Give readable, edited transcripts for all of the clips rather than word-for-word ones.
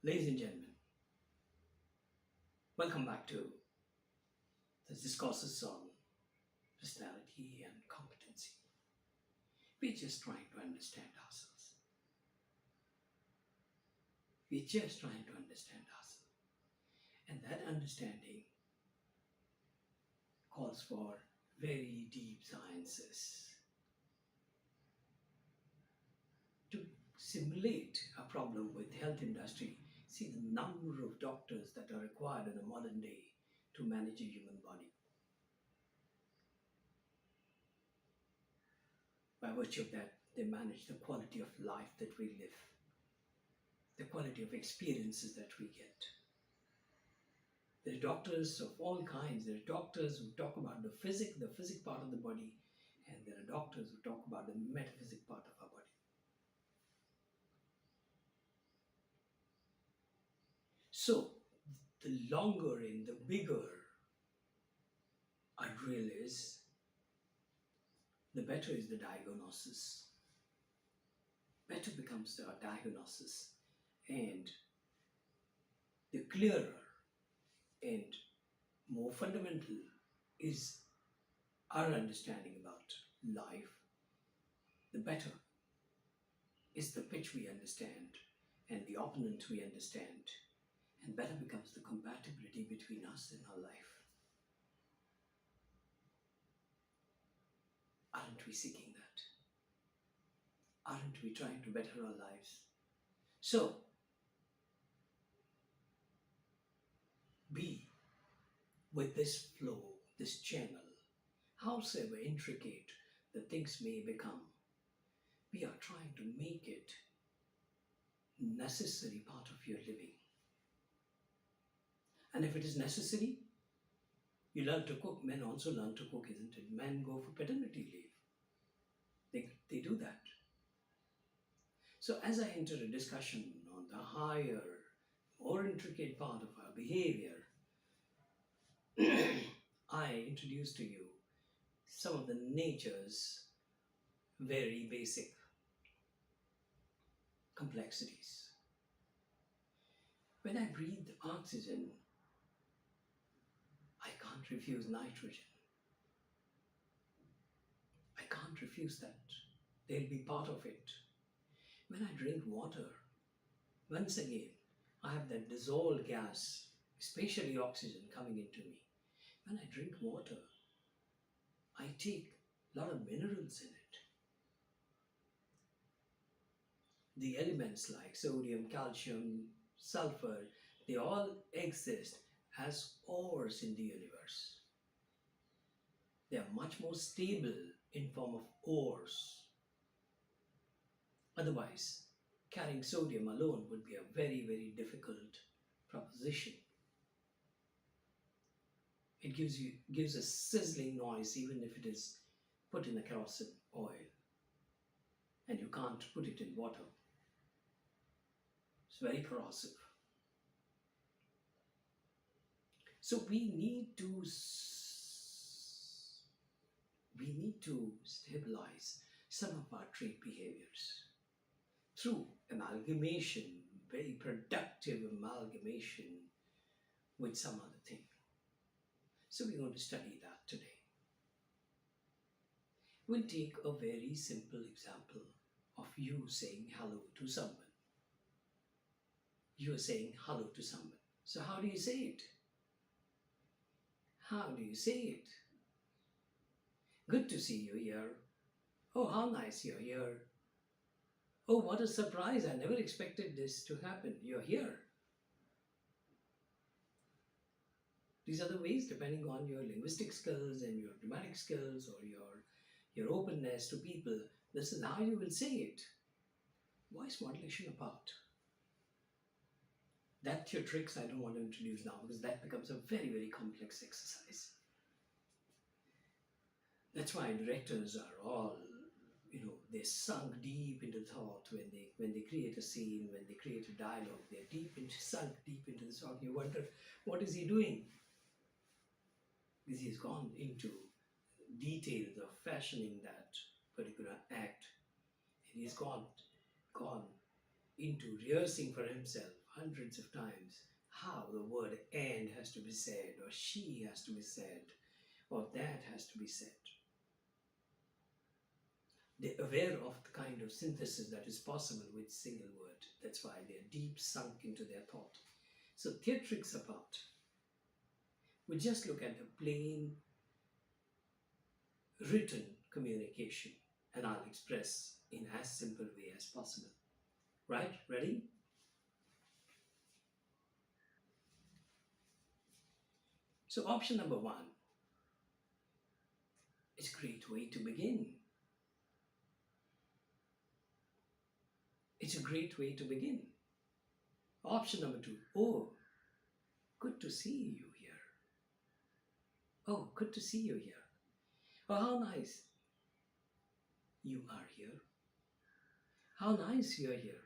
Ladies and gentlemen, welcome back to the discourses on personality and competency. We're just trying to understand ourselves. We're just trying to understand ourselves. And that understanding calls for very deep sciences to simulate a problem with health industry. See the number of doctors that are required in the modern day to manage a human body. By virtue of that, they manage the quality of life that we live, the quality of experiences that we get. There are doctors of all kinds. There are doctors who talk about the physic part of the body, and there are doctors who talk about the metaphysic part of our body. So, the longer and the bigger a drill is, the better is the diagnosis. Better becomes the diagnosis, and the clearer and more fundamental is our understanding about life, the better is the pitch we understand and the opponent we understand, and better becomes the compatibility between us and our life. Aren't we seeking that? Aren't we trying to better our lives? So, be with this flow, this channel, howsoever intricate the things may become. We are trying to make it necessary part of your living. And if it is necessary, you learn to cook. Men also learn to cook, isn't it? Men go for paternity leave. They do that. So as I enter a discussion on the higher, more intricate part of our behavior, I introduce to you some of the nature's very basic complexities. When I breathe oxygen, I can't refuse nitrogen. I can't refuse that. They'll be part of it. When I drink water, once again, I have that dissolved gas, especially oxygen, coming into me. When I drink water, I take a lot of minerals in it. The elements like sodium, calcium, sulfur, they all exist as ores in the universe. They are much more stable in form of ores. Otherwise, carrying sodium alone would be a very, very difficult proposition. It gives a sizzling noise even if it is put in a kerosene oil, and you can't put it in water. It's very corrosive. So we need to stabilize some of our trait behaviors through amalgamation, very productive amalgamation with some other thing. So we're going to study that today. We'll take a very simple example of you saying hello to someone. You are saying hello to someone. So how do you say it? How do you say it? Good to see you here. Oh, how nice you're here. Oh, what a surprise. I never expected this to happen. You're here. These are the ways, depending on your linguistic skills and your dramatic skills or your openness to people, this is how you will say it. Voice modulation apart. That's your tricks I don't want to introduce now because that becomes a very, very complex exercise. That's why directors are all, they're sunk deep into thought when they create a scene, when they create a dialogue, they're sunk deep into the thought. You wonder, what is he doing? Because he's gone into details of fashioning that particular act, and he's gone into rehearsing for himself hundreds of times how the word and has to be said, or she has to be said, or that has to be said. They're aware of the kind of synthesis that is possible with single word. That's why they're deep sunk into their thought. So theatrics apart, we just look at the plain written communication, and I'll express in as simple way as possible. Right? Ready? So option number one is a great way to begin. It's a great way to begin. Option number two, oh, good to see you here. Oh, good to see you here. Oh, how nice you are here. How nice you're here.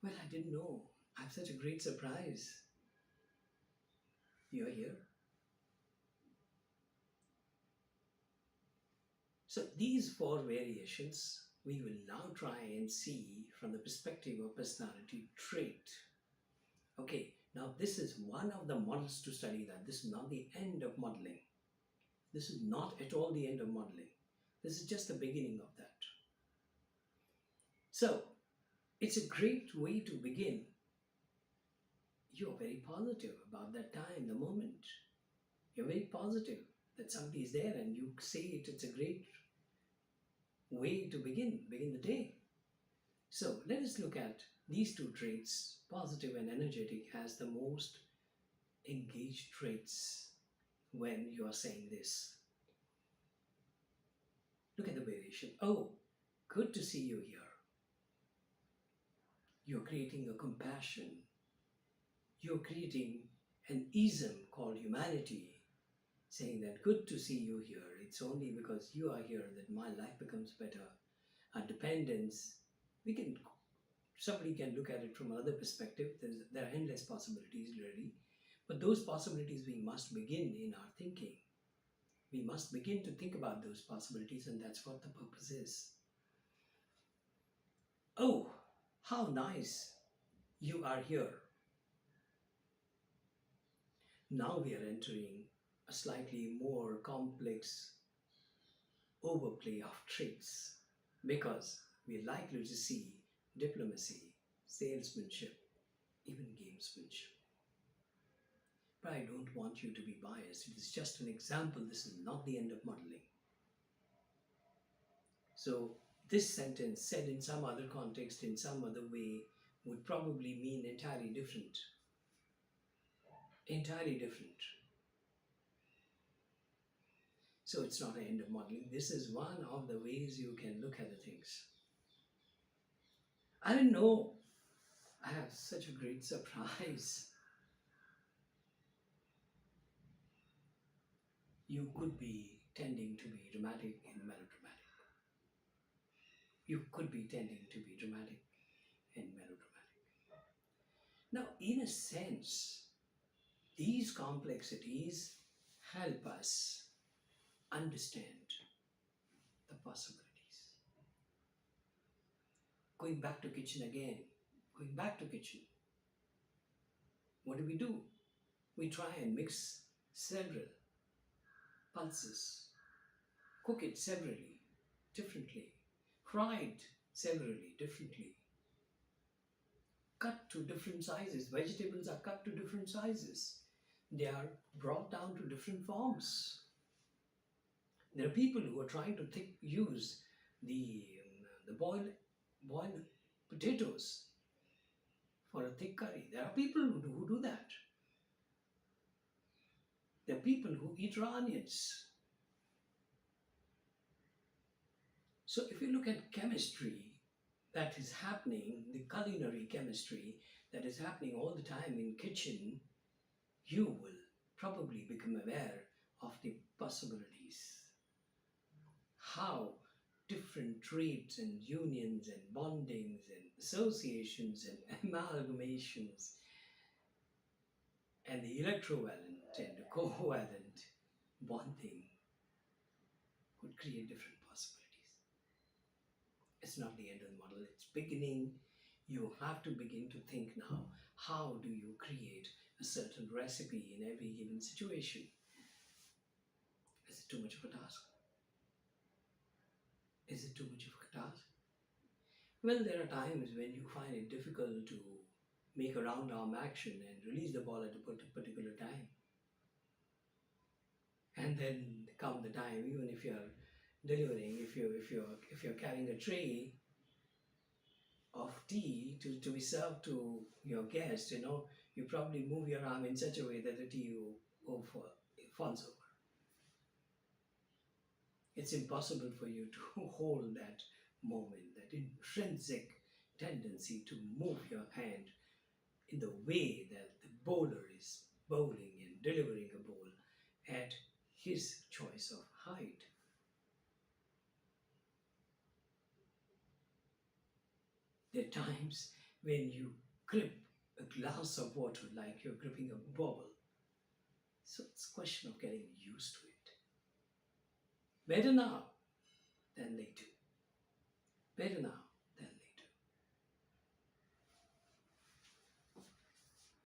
Well, I didn't know. I'm such a great surprise. You're here. So these four variations we will now try and see from the perspective of personality trait. Okay, now this is one of the models to study that. This is not the end of modeling. This is not at all the end of modeling. This is just the beginning of that. So, it's a great way to begin. You're very positive about that time, the moment. You're very positive that somebody is there and you say it. It's a great way to begin the day. So, let us look at these two traits, positive and energetic, as the most engaged traits when you are saying this. Look at the variation. Oh, good to see you here. You're creating a compassion. You're creating an ism called humanity, saying that good to see you here. It's only because you are here that my life becomes better. Our dependence, somebody can look at it from another perspective. There are endless possibilities, really. But those possibilities we must begin in our thinking. We must begin to think about those possibilities, and that's what the purpose is. Oh, how nice you are here. Now we are entering a slightly more complex overplay of traits because we're likely to see diplomacy, salesmanship, even gamesmanship. But I don't want you to be biased. It is just an example. This is not the end of modeling. So this sentence said in some other context, in some other way, would probably mean entirely different. Entirely different. So it's not an end of modeling. This is one of the ways you can look at the things. I didn't know. I have such a great surprise. You could be tending to be dramatic and melodramatic. You could be tending to be dramatic and melodramatic. Now, in a sense, these complexities help us understand the possibilities. Going back to kitchen again, going back to kitchen. What do? We try and mix several pulses, cook it severally, differently, fry it severally, differently, cut to different sizes. Vegetables are cut to different sizes. They are brought down to different forms. There are people who are trying to use the boiled potatoes for a thick curry. There are people who do that. There are people who eat raw onions. So if you look at chemistry that is happening, the culinary chemistry that is happening all the time in kitchen, you will probably become aware of the possibilities. How different traits and unions and bondings and associations and amalgamations and the electrovalent and the covalent bonding could create different possibilities. It's not the end of the model, it's beginning. You have to begin to think now, how do you create a certain recipe in every given situation? Is it too much of a task? Is it too much of a task? Well, there are times when you find it difficult to make a round arm action and release the ball at a particular time. And then come the time, even if you're delivering, if you're carrying a tray of tea to be served to your guest, you probably move your arm in such a way that the tea will over, falls over. It's impossible for you to hold that moment, that intrinsic tendency to move your hand in the way that the bowler is bowling and delivering a ball at his choice of height. There are times when you grip a glass of water like you're gripping a ball. So it's a question of getting used to it. Better now than later. Better now